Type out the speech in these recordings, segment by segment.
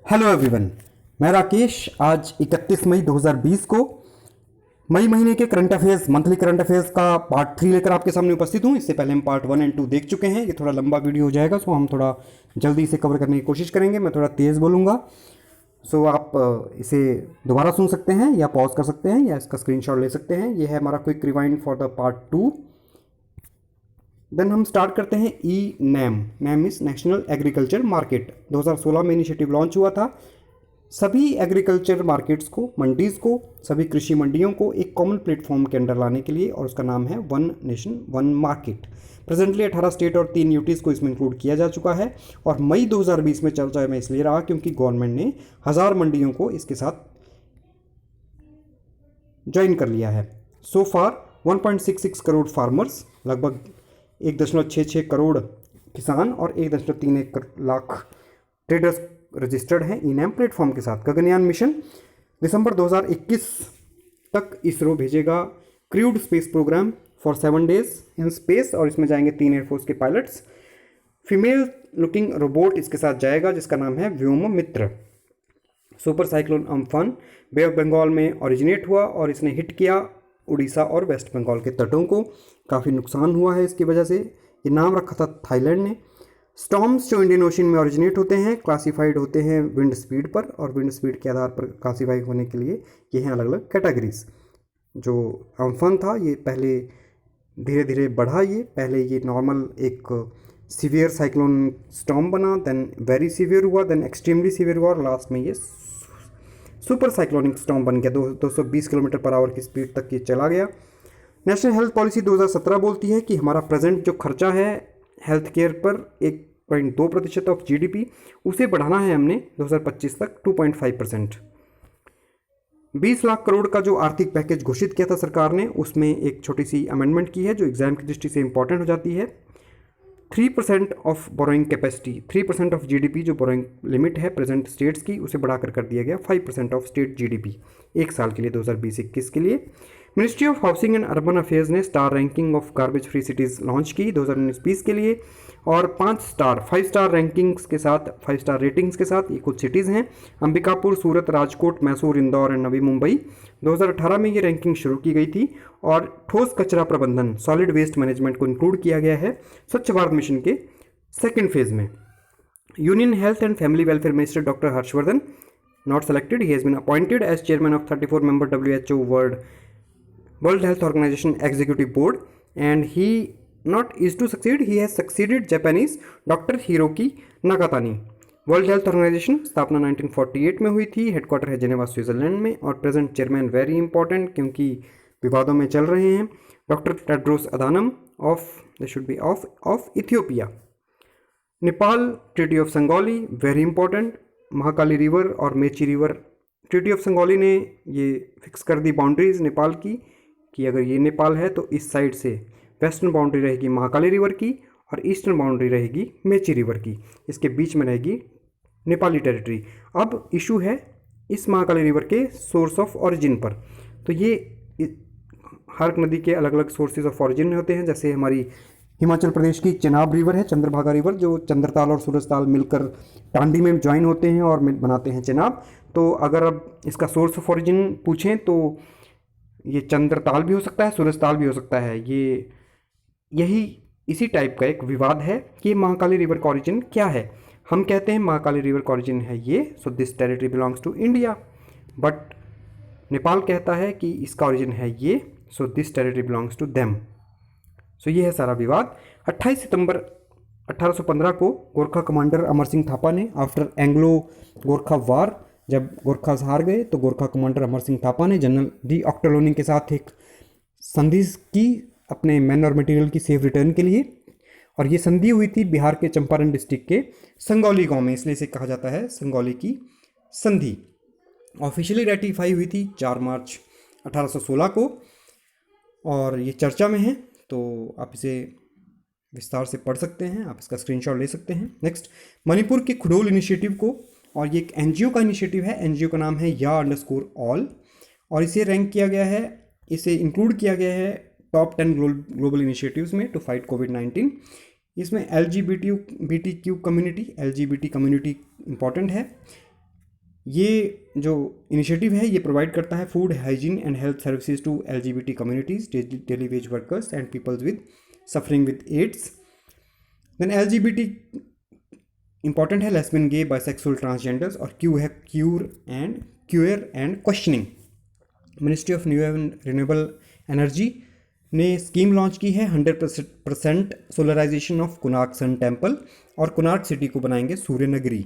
Hello everyone, मैं राकेश। आज 31 मई 2020 को मई महीने के current affairs, monthly current affairs का पार्ट 3 लेकर आपके सामने उपस्थित हूँ। इससे पहले हम पार्ट 1 एंड 2 देख चुके हैं। ये थोड़ा लंबा वीडियो हो जाएगा, सो हम थोड़ा जल्दी इसे कवर करने की कोशिश करेंगे। मैं थोड़ा तेज़ बोलूँगा, सो आप इसे दोबारा सुन सकते हैं या पॉज कर सकते हैं या इसका स्क्रीनशॉट ले सकते हैं। ये है हमारा quick rewind for the part 2। Then हम स्टार्ट करते हैं। E NAM, NAM is national agriculture market. 2016 में इनिशिएटिव लॉन्च हुआ था। सभी एग्रीकल्चर मार्केट्स को, मंडीज़ को, सभी कृषि मंडियों को एक कॉमन प्लेटफॉर्म के अंडर लाने के लिए, और उसका नाम है one nation one market. Presently 18 state और 3 यूटीज़ को इसमें इंक्लूड किया जा चुका है। और मई 2020 में चर्चा में इसलिए रहा क्योंकि गवर्नमेंट ने 1000 मंडियों को इसके साथ ज्वाइन कर लिया है। सो फार 1.66 करोड़ फार्मर्स, लगभग 1.66 करोड़ किसान और 1.31 लाख ट्रेडर्स रजिस्टर्ड हैं ई-नैम प्लेटफॉर्म के साथ। गगनयान मिशन दिसंबर 2021 तक इसरो भेजेगा crewed space programme for 7 days in space, और इसमें जाएंगे 3 एयरफोर्स के पायलट्स। फीमेल लुकिंग रोबोट इसके साथ जाएगा जिसका नाम है Vyom Mitra. Super cyclone Amphan bay of Bengal में ओरिजिनेट हुआ और इसने हिट किया उड़ीसा और वेस्ट बंगाल के तटों को। काफ़ी नुकसान हुआ है इसकी वजह से। ये नाम रखा था थाईलैंड ने। स्टॉर्म्स जो इंडियन ओशन में ओरिजिनेट होते हैं क्लासिफाइड होते हैं विंड स्पीड पर, और विंड स्पीड के आधार पर क्लासीफाई होने के लिए ये हैं अलग अलग कैटेगरीज। जो अम्फान था ये पहले धीरे धीरे बढ़ा। ये पहले ये नॉर्मल एक सीवियर साइक्लोन स्टॉर्म बना, देन वेरी सीवियर हुआ, देन एक्सट्रीमली सीवियर हुआ, और लास्ट में ये सुपर साइक्लोनिक स्टॉर्म बन गया। 220 किलोमीटर पर आवर की स्पीड तक ये चला गया। नेशनल हेल्थ पॉलिसी 2017 बोलती है कि हमारा प्रेजेंट जो खर्चा है हेल्थ केयर पर 1.2% ऑफ जीडीपी, उसे बढ़ाना है हमने 2025 तक 2.5%। 20 लाख करोड़ का जो आर्थिक पैकेज घोषित किया था सरकार ने, उसमें एक छोटी सी अमेंडमेंट की है जो एग्जाम की दृष्टि से इंपॉर्टेंट हो जाती है। 3% of borrowing capacity, 3% of GDP जो बोरोइंग लिमिट है प्रेजेंट स्टेट्स की, उसे बढ़ाकर कर दिया गया 5% ऑफ स्टेट जीडीपी एक साल के लिए 2020-21 के लिए। Ministry of housing and urban affairs ने star ranking of garbage free cities launch की 2019-20 के लिए, और 5 स्टार रैंकिंग्स के साथ, 5 स्टार रेटिंग्स के साथ ये कुछ सिटीज़ हैं: अंबिकापुर, सूरत, राजकोट, मैसूर, इंदौर और नवी मुंबई। 2018 में ये रैंकिंग शुरू की गई थी, और ठोस कचरा प्रबंधन, सॉलिड वेस्ट मैनेजमेंट को इंक्लूड किया गया है स्वच्छ भारत मिशन के सेकेंड फेज में। Union health and family welfare minister doctor Harshvardhan not selected. He has been appointed as chairman of 34-member WHO World Health Organization Executive Board, and he not is to succeed. He has succeeded Japanese Dr. Hiroki Nakatani. World health organisation स्थापना 1948 में हुई थी। Headquarter है Geneva Switzerland में, और present chairman very important क्योंकि विवादों में चल रहे हैं, doctor Tedros Adhanom of Ethiopia. Nepal treaty of Sugauli very important. Mahakali river और Mechi river, treaty of Sugauli ने ये फिक्स कर दी बाउंड्रीज नेपाल की कि अगर ये नेपाल है तो इस साइड से वेस्टर्न बाउंड्री रहेगी महाकाली रिवर की और ईस्टर्न बाउंड्री रहेगी मेची रिवर की। इसके बीच में रहेगी नेपाली टेरिटरी। अब इशू है इस महाकाली रिवर के सोर्स ऑफ ओरिजिन पर। तो ये हर नदी के अलग अलग सोर्सेज ऑफ ओरिजिन होते हैं। जैसे हमारी हिमाचल प्रदेश की चिनाब रिवर है, चंद्रभागा रिवर, जो चंद्रताल और सूरजताल मिलकर टांडी में ज्वाइन होते हैं और बनाते हैं चिनाब। तो अगर अब इसका सोर्स ऑफ ओरिजिन पूछें तो ये चंद्रताल भी हो सकता है, सूरजताल भी हो सकता है। यही इसी टाइप का एक विवाद है कि महाकाली रिवर का ओरिजिन क्या है। हम कहते हैं महाकाली रिवर का ओरिजिन है ये, so this territory belongs to India, but Nepal कहता है कि इसका ओरिजिन है ये, so this territory belongs to them. So ये है सारा विवाद। 28 सितंबर 1815 को गोरखा कमांडर अमर सिंह थापा ने, आफ्टर एंग्लो गोरखा वार, जब गोरखा हार गए तो गोरखा कमांडर अमर सिंह थापा ने जनरल डी ऑक्टरलोनी के साथ एक संधि की अपने मैन और मटेरियल की सेफ रिटर्न के लिए। और ये संधि हुई थी बिहार के चंपारण डिस्ट्रिक्ट के संगौली गांव में, इसलिए इसे कहा जाता है संगौली की संधि। ऑफिशियली रेटिफाई हुई थी 4 मार्च 1816 को, और ये चर्चा में है तो आप इसे विस्तार से पढ़ सकते हैं, आप इसका स्क्रीनशॉट ले सकते हैं। नेक्स्ट, मणिपुर के खुडोल इनिशिएटिव को, और ये एक एनजीओ का इनिशिएटिव है। एनजीओ का नाम है या_ऑल, और इसे रैंक किया गया है, इसे इंक्लूड किया गया है टॉप 10 ग्लोबल इनिशिएटिव्स में टू फाइट कोविड-19। इसमें एलजीबीटी कम्युनिटी इंपॉर्टेंट है। ये जो इनिशिएटिव है ये प्रोवाइड करता है food hygiene and health services to LGBT communities, daily wage workers and peoples with suffering with AIDS. Then LGBT important है, लेस्बियन, गे, बाइसेक्सुअल, ट्रांसजेंडर्स, और क्यू है queer and questioning. Ministry of new and renewable energy ने scheme launch की है 100% solarisation of Konark sun temple, और Konark city को बनाएंगे सूर्य नगरी।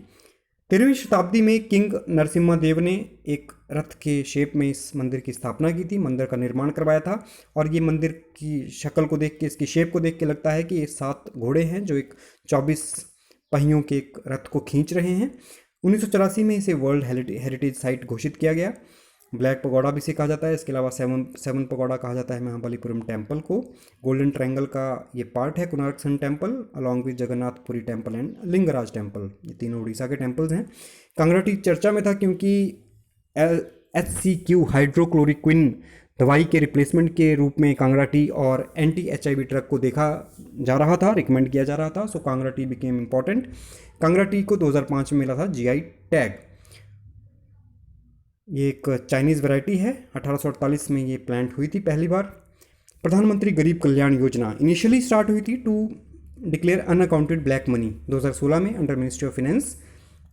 13वीं शताब्दी में किंग नरसिम्हा देव ने एक रथ के शेप में इस मंदिर की स्थापना की थी, मंदिर का निर्माण करवाया था। और ये मंदिर की शक्ल को देख के, इसकी शेप को देख के लगता है कि ये 7 घोड़े हैं जो एक 24 पहियों के एक रथ को खींच रहे हैं। 1984 में इसे वर्ल्ड हेरिटेज साइट घोषित किया गया। ब्लैक पगोड़ा भी इसे कहा जाता है। इसके अलावा सेवन पगोड़ा कहा जाता है महाबलीपुरम टेम्पल को। गोल्डन ट्रायंगल का ये पार्ट है Konark sun temple, along with Jagannath Puri temple and Lingaraj temple. ये तीनों उड़ीसा के टेम्पल्स हैं। कांगड़ा चर्चा में था क्योंकि HCQ हाइड्रोक्लोरिक्विन दवाई के रिप्लेसमेंट के रूप में कांगड़ा टी और anti-HIV ड्रग को देखा जा रहा था, रिकमेंड किया जा रहा था। So Kangra tea became important. Kangra tea को 2005 में मिला था GI टैग। ये एक चाइनीज़ वैरायटी है। 1848 में ये प्लांट हुई थी पहली बार। प्रधानमंत्री गरीब कल्याण योजना इनिशियली स्टार्ट हुई थी to declare unaccounted black money 2016 में अंडर मिनिस्ट्री ऑफ फाइनेंस,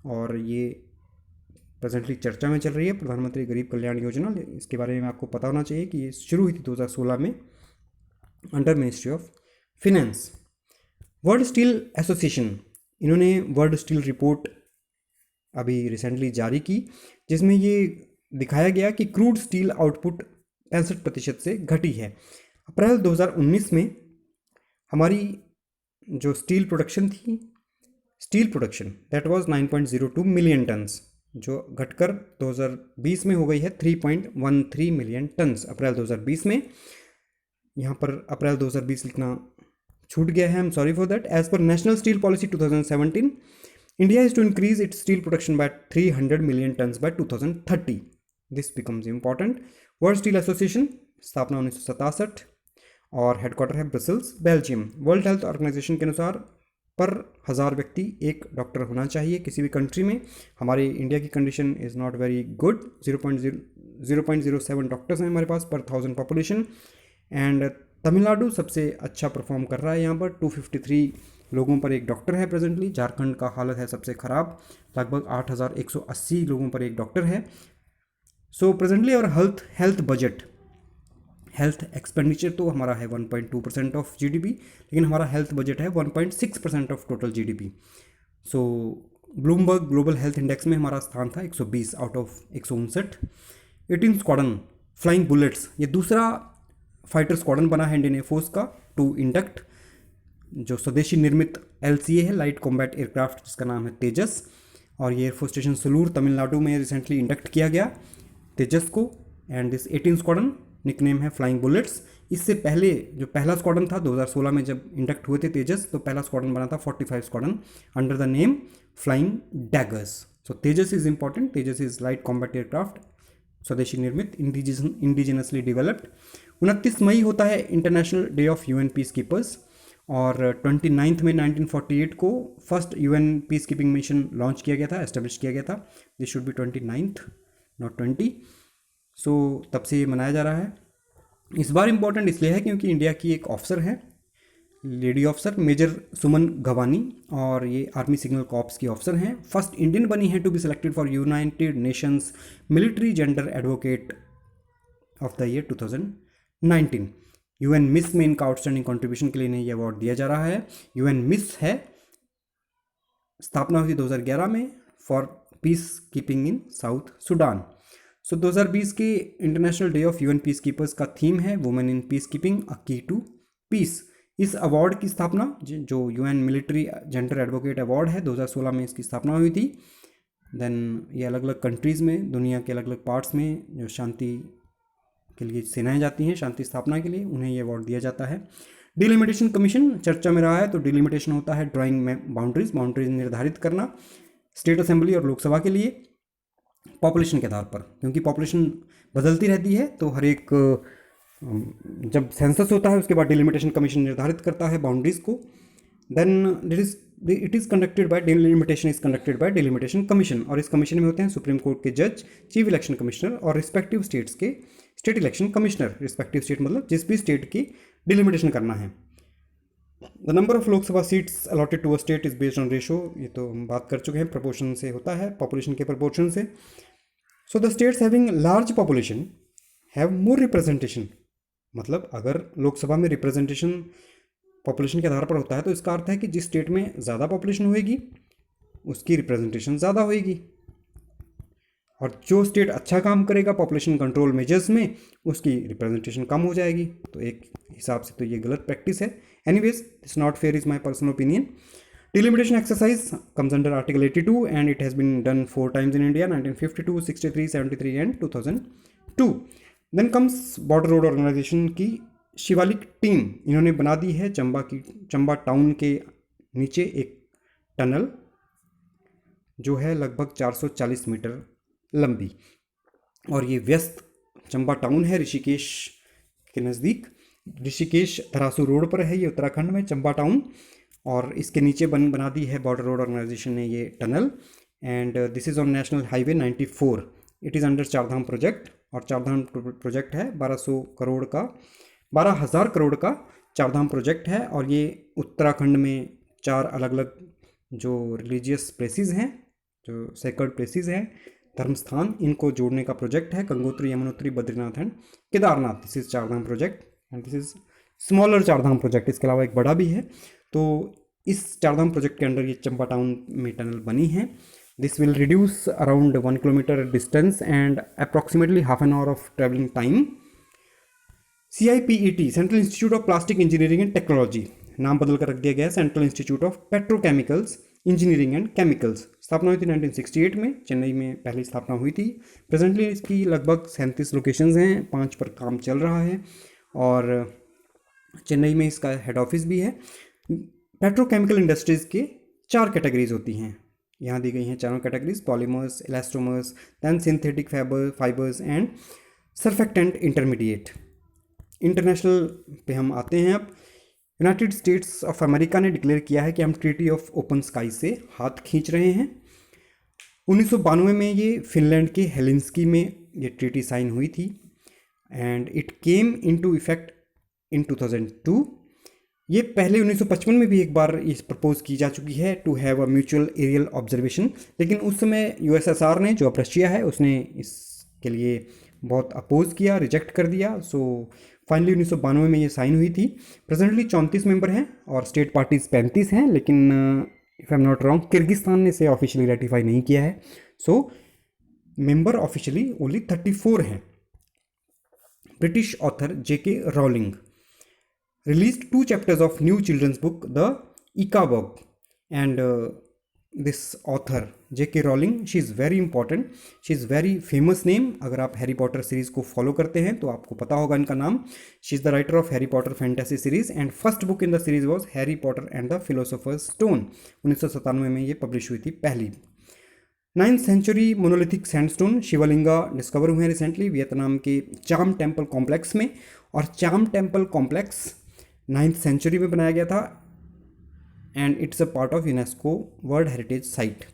और ये प्रेजेंटली चर्चा में चल रही है प्रधानमंत्री गरीब कल्याण योजना। इसके बारे में आपको पता होना चाहिए कि ये शुरू हुई थी 2016 में under ministry of finance. World steel association, इन्होंने वर्ल्ड स्टील रिपोर्ट अभी रिसेंटली जारी की, जिसमें ये दिखाया गया कि क्रूड स्टील आउटपुट 65% से घटी है। अप्रैल 2019 में हमारी जो स्टील प्रोडक्शन थी, steel production that was 9.02 million turns, जो घटकर 2020 में हो गई है 3.13 मिलियन टन्स अप्रैल 2020 में। यहाँ पर अप्रैल 2020 लिखना छूट गया है, I am sorry for that. As per national steel policy 2017, India is to increase its steel production by 300 million tons by 2030. This becomes important. World Steel Association स्थापना 1967 और हेडक्वार्टर है Brussels, Belgium. World health organisation के अनुसार पर 1000 व्यक्ति एक doctor होना चाहिए किसी भी कंट्री में। हमारे इंडिया की condition is not very good. 0.07 doctors हैं हमारे पास पर 1000 पॉपुलेशन। एंड तमिलनाडु सबसे अच्छा परफॉर्म कर रहा है, यहाँ पर 253 लोगों पर एक डॉक्टर है प्रेजेंटली। झारखंड का हालत है सबसे ख़राब, लगभग 8180 लोगों पर एक डॉक्टर है। सो प्रेजेंटली और हेल्थ बजट, हेल्थ एक्सपेंडिचर तो हमारा है 1.2% ऑफ GDP, लेकिन हमारा हेल्थ बजट है 1.6% of total GDP। So Bloomberg global health index में हमारा स्थान था 120 out of 159। 18 squadron flying bullets, ये दूसरा फाइटर स्क्वाड्रन बना है इंडियन एयरफोर्स का टू इंडक्ट जो स्वदेशी निर्मित LCA है, लाइट कॉम्बैट एयरक्राफ्ट, जिसका नाम है तेजस। और ये एयरफोर्स स्टेशन सलूर तमिलनाडु में रिसेंटली इंडक्ट किया गया तेजस को। एंड दिस 18 स्क्वाड्रन निकनेम है फ्लाइंग बुलेट्स। इससे पहले जो पहला स्क्वाड्रन था 2016 में जब इंडक्ट हुए थे तेजस, तो पहला स्क्वाड्रन बना था 45 squadron under the name flying daggers. So Tejas is important. Tejas is light combat aircraft, स्वदेशी निर्मित, इंडिजिनसली डेवलप्ड। 29 मई होता है international day of UN peace keepers, और 29 मई 1948 को first UN peace keeping mission launch किया गया था, एस्टेब्लिश किया गया था। This should be 29th not 20। सो तब से ये मनाया जा रहा है। इस बार इम्पोर्टेंट इसलिए है क्योंकि इंडिया की एक ऑफिसर है, lady officer major Suman Gawani, और ये आर्मी सिग्नल कॉर्प्स की ऑफिसर हैं। फर्स्ट इंडियन बनी है to be selected for United Nations military gender advocate of the year 2019। UN मिस में इनका आउटस्टैंडिंग कंट्रीब्यूशन के लिए इन्हें ये अवार्ड दिया जा रहा है। UN मिस है, स्थापना हुई 2011 में for peacekeeping in South Sudan. So 2020 के international day of UN peacekeepers का थीम है women in peacekeeping a key to peace. इस अवार्ड की स्थापना जो UN military gender advocate award है 2016 में इसकी स्थापना हुई थी। देन ये अलग अलग कंट्रीज़ में, दुनिया के अलग अलग पार्ट्स में जो शांति के लिए सेनाएं जाती हैं शांति स्थापना के लिए, उन्हें ये अवार्ड दिया जाता है। डिलिमिटेशन कमीशन चर्चा में रहा है। तो डिलिमिटेशन होता है ड्राइंग में बाउंड्रीज निर्धारित करना स्टेट असेंबली और लोकसभा के लिए पॉपुलेशन के आधार पर, क्योंकि पॉपुलेशन बदलती रहती है। तो हर एक जब सेंसस होता है उसके बाद डिलिमिटेशन कमीशन निर्धारित करता है बाउंड्रीज को। Then it is conducted by delimitation is conducted by delimitation commission, और इस कमीशन में होते हैं सुप्रीम कोर्ट के जज, चीफ इलेक्शन कमिश्नर और रिस्पेक्टिव स्टेट्स के state election commissioner. Respective state मतलब जिस भी स्टेट की डिलिमिटेशन करना है। The number of Lok Sabha seats allotted to a state is based on ratio, ये तो हम बात कर चुके हैं, प्रपोर्शन से होता है, पॉपुलेशन के प्रपोर्शन से। So the states having large population have more representation, मतलब अगर लोकसभा में रिप्रेजेंटेशन पॉपुलेशन के आधार पर होता है तो इसका अर्थ है कि जिस स्टेट में ज़्यादा पॉपुलेशन होएगी उसकी रिप्रेजेंटेशन ज़्यादा होएगी, और जो स्टेट अच्छा काम करेगा पॉपुलेशन कंट्रोल मेजर्स में उसकी रिप्रेजेंटेशन कम हो जाएगी। तो एक हिसाब से तो ये गलत प्रैक्टिस है। Anyways this not fair is my personal opinion. Delimitation exercise comes under Article 82 and it has been done 4 times in India, 1952, 63, 73 and 2002. Then comes Border Road Organization की शिवालिक टीम, इन्होंने बना दी है चंबा टाउन के नीचे एक टनल जो है लगभग 440 मीटर लंबी, और ये व्यस्त चंबा टाउन है ऋषिकेश के नज़दीक, ऋषिकेश धरासू रोड पर है ये उत्तराखंड में चंबा टाउन, और इसके नीचे बना दी है बॉर्डर रोड ऑर्गेनाइजेशन ने ये tunnel, and this is on national highway 94। It is under Chardham project, और चारधाम प्रोजेक्ट है 12,000 करोड़ का चारधाम प्रोजेक्ट है, और ये उत्तराखंड में 4 अलग अलग जो रिलीजियस प्लेसेस हैं, जो सेक्रेड प्लेसेस हैं, धर्म स्थान, इनको जोड़ने का प्रोजेक्ट है, Gangotri, Yamunotri, Badrinath and Kedarnath. This is Chardham project and this is smaller Chardham project, इसके अलावा एक बड़ा भी है। तो इस चारधाम प्रोजेक्ट के अंडर ये चंबा टाउन में टनल बनी है। This will reduce around 1 kilometre distance and approximately half an hour of travelling time. CIPET central institute of plastic engineering and technology, नाम बदल कर रख दिया गया है central institute of petrochemicals engineering and chemicals. स्थापना हुई थी 1968 में, चेन्नई में पहली स्थापना हुई थी। प्रेजेंटली इसकी लगभग 37 लोकेशंस हैं, 5 पर काम चल रहा है, और चेन्नई में इसका हेड ऑफिस भी है। पेट्रोकेमिकल इंडस्ट्रीज़ के 4 कैटेगरीज होती हैं, यहाँ दी गई हैं चारों categories, polymers, elastomers, then synthetic fibres and surfactant intermediate. International पे हम आते हैं अब। यूनाइटेड स्टेट्स ऑफ अमेरिका ने डिक्लेयर किया है कि हम ट्रीटी ऑफ ओपन स्काई से हाथ खींच रहे हैं। 1992 में ये फिनलैंड के हेलिंस्की में ये ट्रीटी साइन हुई थी, and it came into effect in 2002। ये पहले 1955 में भी एक बार इस प्रपोज की जा चुकी है to have a mutual aerial observation, लेकिन उस समय USSR ने, जो अब रशिया है, उसने इसके लिए बहुत अपोज किया, रिजेक्ट कर दिया। सो फाइनली 1992 में ये साइन हुई थी। प्रेजेंटली 34 मेंबर हैं और स्टेट पार्टीज 35 हैं, लेकिन if I am not wrong Kyrgyzstan ने इसे ऑफिशियली रेटिफाई नहीं किया है। सो मेंबर ऑफिशियली ओनली 34 हैं। British author J.K. Rowling released 2 chapters of new children's book The Ikabog, and this author J.K. Rowling, she is very important, she is very famous name। अगर आप Harry Potter series को follow करते हैं तो आपको पता होगा इनका नाम। She is the writer of Harry Potter fantasy series and first book in the series was Harry Potter and the philosopher's stone. 1997 में ये पब्लिश हुई थी पहली। 9th century monolithic sandstone Shivalinga discover हुए हैं रिसेंटली वियतनाम के चाम टेम्पल कॉम्प्लेक्स में, और चाम टेम्पल कॉम्प्लेक्स 9th सेंचुरी में बनाया गया था, and it's a part of UNESCO world heritage site.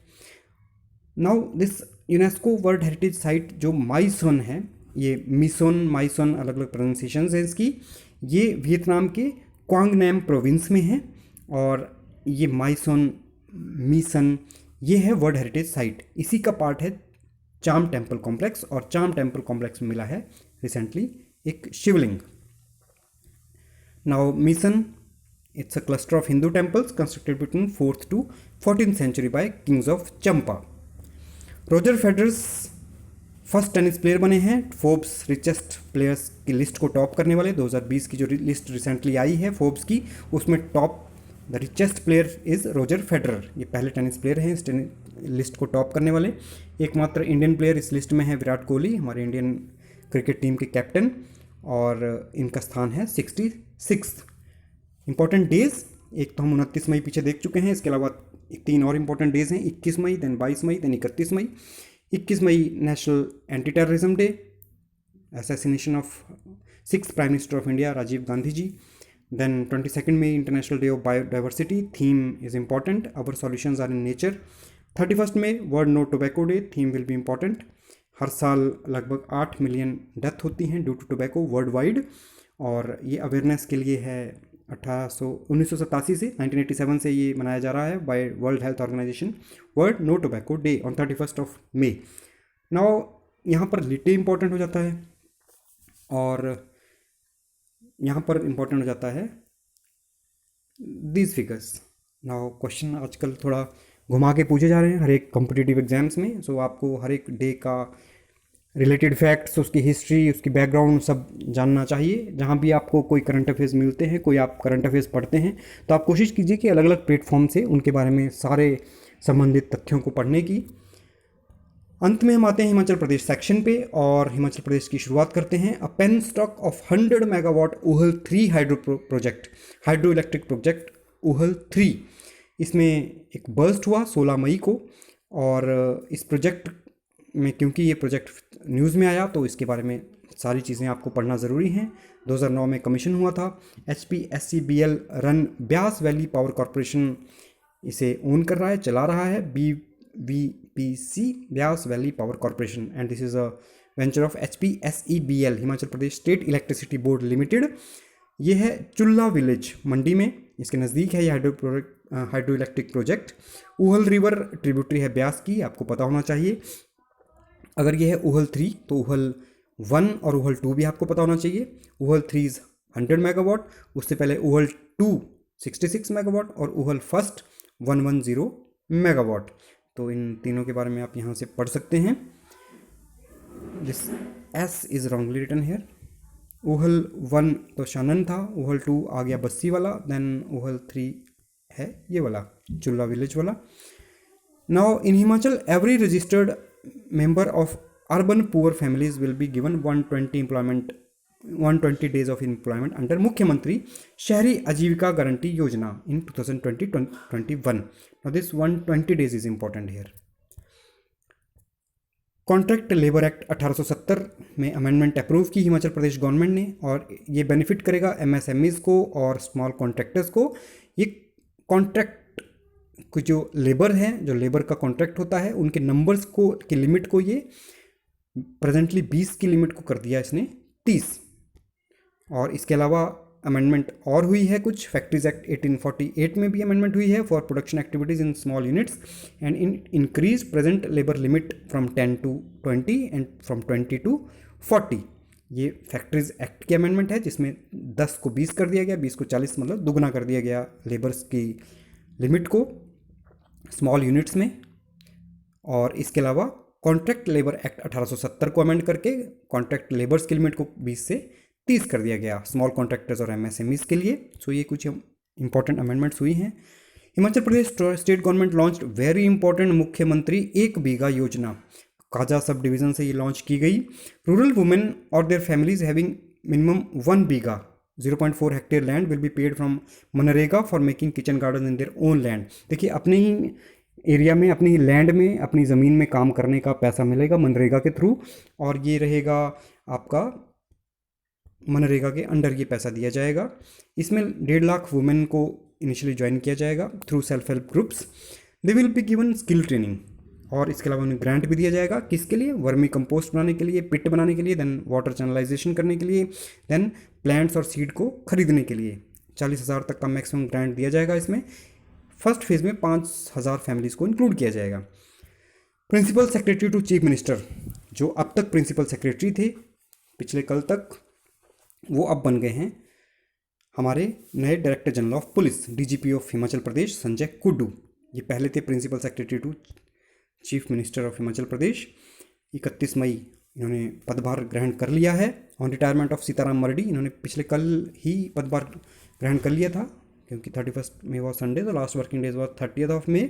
Now this UNESCO world heritage site जो माइसोन है, ये मिसोन माइसोन अलग अलग प्रोनाउंसिएशन है इसकी, ये वियतनाम के क्वांग नैम प्रोविंस में है, और ये माइसोन मिसन ये है वर्ल्ड हेरिटेज साइट। इसी का पार्ट है चाम टेम्पल कॉम्प्लेक्स, और चाम टेम्पल कॉम्प्लेक्स में मिला है रिसेंटली एक Shivling. Now mission, it's a cluster of Hindu temples constructed between 4th to 14th century by kings of Champa। Roger Federer's first tennis player बने हैं, फोर्ब्स रिचेस्ट प्लेयर्स की list को टॉप करने वाले। 2020 की जो लिस्ट रिसेंटली आई है फोर्ब्स की, उसमें top the richest player is Roger Federer. ये पहले टेनिस प्लेयर हैं इस लिस्ट को टॉप करने वाले। एकमात्र इंडियन प्लेयर इस लिस्ट में है विराट कोहली, हमारे इंडियन क्रिकेट टीम के कैप्टन, और इनका स्थान है 66। इंपॉर्टेंट डेज, एक तो हम 29 मई पीछे देख चुके हैं, इसके अलावा 3 और इंपॉर्टेंट डेज हैं, 21 मई, देन 22 मई, देन 31 मई। 21 मई national anti terrorism day, assassination of 6th prime minister of India Rajiv Gandhi ji. Then 22nd May International Day of Biodiversity, theme is important, our solutions are in nature. 31st May World No Tobacco Day, theme will be important. हर साल लगभग 8 million death होती हैं due to tobacco world wide, और ये awareness के लिए है 1987 से 1987 से ये मनाया जा रहा है by world health organisation, world no tobacco day on 31st of May. Now यहाँ पर लिटे इंपॉर्टेंट हो जाता है, और यहाँ पर इंपॉर्टेंट हो जाता है दीज फिगर्स। नाउ क्वेश्चन आजकल थोड़ा घुमा के पूछे जा रहे हैं हर एक कॉम्पिटिटिव एग्जाम्स में, सो आपको हर एक डे का रिलेटेड फैक्ट्स, उसकी हिस्ट्री, उसकी बैकग्राउंड सब जानना चाहिए। जहाँ भी आपको कोई करंट अफेयर्स मिलते हैं, कोई आप करंट अफेयर्स पढ़ते हैं, तो आप कोशिश कीजिए कि अलग अलग प्लेटफॉर्म से उनके बारे में सारे संबंधित तथ्यों को पढ़ने की। अंत में हम आते हैं हिमाचल प्रदेश सेक्शन पे, और हिमाचल प्रदेश की शुरुआत करते हैं। A pen stock of 100 megawatt Uhl 3 hydro electric project Uhl 3, इसमें एक बर्स्ट हुआ 16 मई को, और इस प्रोजेक्ट में क्योंकि ये प्रोजेक्ट न्यूज़ में आया तो इसके बारे में सारी चीज़ें आपको पढ़ना ज़रूरी हैं। 2009 में कमीशन हुआ था। HPSCBL run Beas valley power corporation इसे ओन कर रहा है, चला रहा है, BVPC Beas valley power corporation, and this is a venture of HPSEBL Himachal Pradesh state electricity board limited. ये है चुल्ला विलेज मंडी में, इसके नज़दीक है ये hydro electric project. Uhl river tributary है ब्यास की, आपको पता होना चाहिए। अगर ये है ऊहल 3 तो ऊहल 1 और ऊहल 2 भी आपको पता होना चाहिए। ऊहल 3 इज़ 100 मेगावाट, उससे पहले ऊहल 2 66 मेगावाट और ऊहल फर्स्ट 110 मेगावाट। तो इन तीनों के बारे में आप यहाँ से पढ़ सकते हैं। This S is wrongly written here. ऊहल 1 तो शानन था, ऊहल 2 आ गया बस्सी वाला, देन ऊहल 3 है ये वाला चुल्ला विलेज वाला। Now in Himachal every registered member of urban poor families will be given 120 days of employment under मुख्यमंत्री शहरी आजीविका गारंटी योजना in 2020-21. Now this 120 days is important here. Contract labour act 1870 में अमेंडमेंट अप्रूव की हिमाचल प्रदेश गवर्नमेंट ने, और ये बेनिफिट करेगा MSMEs को और स्मॉल कॉन्ट्रैक्टर्स को। ये कॉन्ट्रैक्ट को जो लेबर है, जो लेबर का कॉन्ट्रैक्ट होता है, उनके नंबर्स को की लिमिट को ये प्रेजेंटली 20 की लिमिट को कर दिया इसने 30। और इसके अलावा अमेंडमेंट और हुई है कुछ, फैक्ट्रीज एक्ट 1848 में भी अमेंडमेंट हुई है for production activities in small units and increase present labour limit from 10 to 20 and from 20 to 40। ये फैक्ट्रीज एक्ट की अमेंडमेंट है जिसमें 10 को 20 कर दिया गया, 20 को 40, मतलब दुगना कर दिया गया लेबर्स की लिमिट को स्मॉल यूनिट्स में। और इसके अलावा कॉन्ट्रैक्ट लेबर एक्ट 1870 को अमेंड करके कॉन्ट्रैक्ट लेबर्स की लिमिट को 20 से 30 कर दिया गया स्मॉल कॉन्ट्रैक्टर्स और MSMEs के लिए। सो ये कुछ इंपॉर्टेंट अमेंडमेंट्स हुई हैं। Himachal Pradesh state government launched very important Mukhyamantri 1 बीघा योजना, काजा सब डिवीज़न से ये लॉन्च की गई। रूरल वुमेन और their families having minimum 1 bigha 0.4 hectare land will be paid from MNREGA for making kitchen garden in their own land. देखिए अपने ही एरिया में, अपनी ही लैंड में, अपनी ज़मीन में काम करने का पैसा मिलेगा मनरेगा के थ्रू, और ये रहेगा आपका मनरेगा के अंडर ये पैसा दिया जाएगा। इसमें 1.5 लाख वुमेन को इनिशियली ज्वाइन किया जाएगा through self help groups. They will be given skill training, और इसके अलावा उन्हें ग्रांट भी दिया जाएगा। किसके लिए? वर्मी कंपोस्ट बनाने के लिए, पिट बनाने के लिए, देन वाटर चैनलाइजेशन करने के लिए, देन प्लांट्स और सीड को खरीदने के लिए 40,000 तक का मैक्सिमम ग्रांट दिया जाएगा। इसमें फर्स्ट फेज़ में 5,000 फैमिलीज़ को इंक्लूड किया जाएगा। Principal secretary to chief minister, जो अब तक प्रिंसिपल सेक्रेटरी थे पिछले कल तक, वो अब बन गए हैं हमारे नए director general of police, DGP of Himachal Pradesh Sanjay Kundu. ये पहले थे principal secretary to chief minister of Himachal Pradesh. 31 मई इन्होंने पदभार ग्रहण कर लिया है। On retirement of Sitaram Mardi, इन्होंने पिछले कल ही पदभार ग्रहण कर लिया था क्योंकि 31 मई वॉज संडे, तो last working days was 30th of May।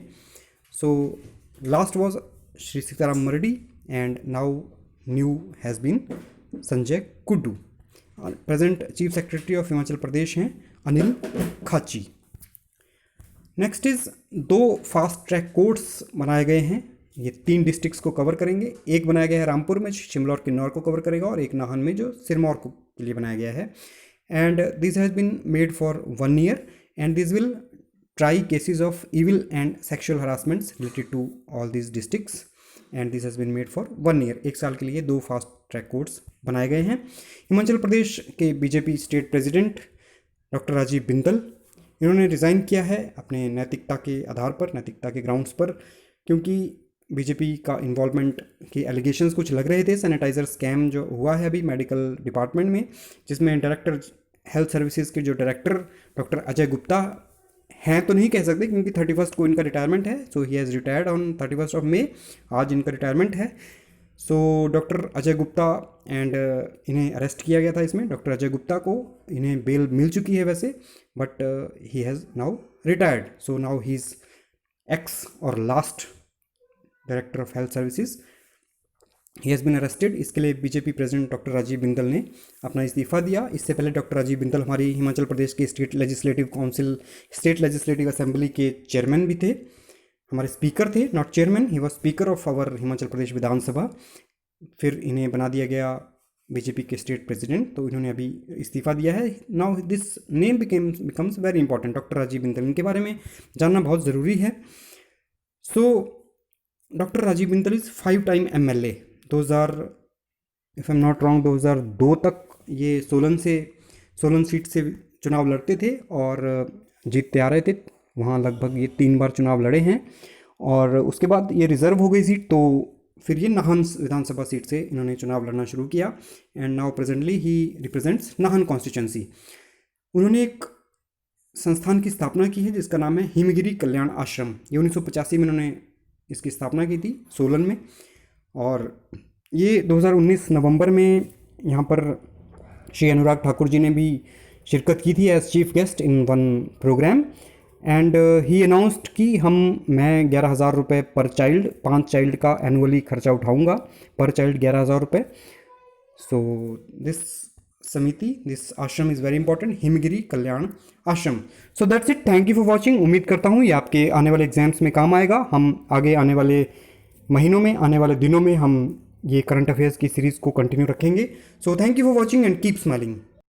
So last was Shri Sitaram Mardi and now new has been Sanjay Kundu. Present chief secretary of Himachal Pradesh हैं Anil Khachi. Next is 2 fast track courts बनाए गए हैं। ये 3 डिस्ट्रिक्ट्स को कवर करेंगे। एक बनाया गया है रामपुर में, शिमला और किन्नौर को कवर करेगा, और एक नाहन में जो सिरमौर को के लिए बनाया गया है। and this has been made for 1 year, and this will try cases of evil and sexual harassments related to all these districts, and this has been made for 1 year। 1 साल के लिए 2 फास्ट ट्रैक कोर्ट्स बनाए गए हैं। हिमाचल प्रदेश के BJP state president doctor Rajiv Bindal, इन्होंने resign किया है अपने नैतिकता के आधार पर, नैतिकता के ग्राउंड्स पर, क्योंकि बीजेपी का इन्वॉल्वमेंट के एलिगेशंस कुछ लग रहे थे। सैनिटाइज़र स्कैम जो हुआ है अभी मेडिकल डिपार्टमेंट में, जिसमें डायरेक्टर हेल्थ सर्विसेज के जो डायरेक्टर डॉक्टर अजय गुप्ता हैं तो नहीं कह सकते, क्योंकि 31 को इनका रिटायरमेंट है। So he has retired on 31 of May, आज इनका रिटायरमेंट है। So doctor Ajay Gupta and इन्हें अरेस्ट किया गया था इसमें। डॉक्टर अजय गुप्ता को इन्हें बेल मिल चुकी है वैसे, but he has now retired. So now he is ex और last director of health services, he has been arrested. इसके लिए BJP president doctor Rajiv Bindal ने अपना इस्तीफ़ा दिया। इससे पहले डॉक्टर राजीव बिंदल हमारी हिमाचल प्रदेश के state legislative council, state legislative assembly के चेयरमैन भी थे, हमारे स्पीकर थे, not chairman, he was speaker of our Himachal Pradesh Vidhan Sabha. फिर इन्हें बना दिया गया बीजेपी के स्टेट प्रेसिडेंट, तो इन्होंने अभी इस्तीफ़ा दिया है। Now this name becomes very important, doctor Rajiv Bindal, इनके बारे में जानना बहुत ज़रूरी है। So doctor Rajiv Bindal is 5 time MLA। 2000 if I am not wrong 2002 तक ये सोलन सीट से चुनाव लड़ते थे और जीतते आ रहे थे। वहाँ लगभग ये 3 बार चुनाव लड़े हैं, और उसके बाद ये रिज़र्व हो गई सीट, तो फिर ये नाहन विधानसभा सीट से इन्होंने चुनाव लड़ना शुरू किया। And now presently he represents Nahan constituency. उन्होंने एक संस्थान की स्थापना की है जिसका नाम है हिमगिरी कल्याण आश्रम। ये 1985 में इन्होंने इसकी स्थापना की थी सोलन में, और ये 2019 नवंबर में यहाँ पर श्री अनुराग ठाकुर जी ने भी शिरकत की थी as chief guest in one programme. And he announced कि मैं 11,000 रुपये पर चाइल्ड, 5 चाइल्ड का एनुअली खर्चा उठाऊंगा, पर चाइल्ड 11,000 रुपये। सो दिस आश्रम is very important, Himgiri Kalyan Ashram. So that's it, thank you for watching. उम्मीद करता हूँ ये आपके आने वाले एग्जाम्स में काम आएगा। हम आगे आने वाले महीनों में, आने वाले दिनों में हम ये करंट अफेयर्स की सीरीज़ को कंटिन्यू रखेंगे। So thank you for watching and keep smiling.